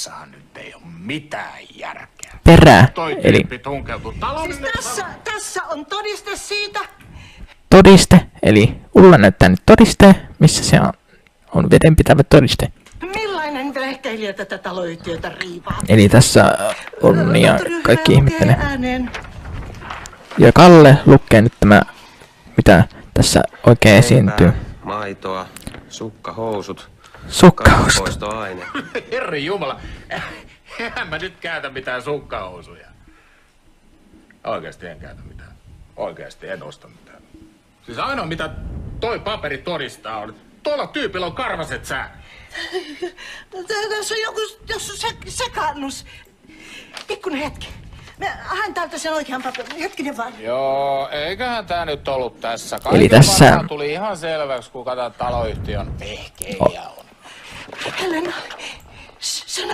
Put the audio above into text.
Tässähän nyt ei ole mitään järkeä. Perää, Toi eli tyyppi tunkeutui talon... Siis tässä on todiste siitä. todiste, eli Ulla näyttää nyt todiste, missä se on vedenpitävä todiste. Millainen vehkeilijä tätä taloyhtiötä riivaa? Eli tässä on ja kaikki ihmettelee. Ääneen. Ja Kalle lukee nyt tämä, mitä tässä oikein esiintyy. Maitoa, sukkahousut, Sukkahousut. poistoaine. Herri jumala, eihän mä nyt käytä mitään sukkahousuja. Oikeesti en käytä mitään. Oikeesti en osta mitään. Siis ainoa mitä toi paperi todistaa on, että tuolla tyypillä on karvaset säännöt. Tässä on joku sekannus. Pikkunen hetki. Mä haen täältä sen oikean paperin. Hetkinen vaan. Joo, eiköhän tää nyt ollut tässä. Eli tässä- varmaan tuli ihan selväksi, kuka tää taloyhtiön vehkeilijä on. Helena, sano.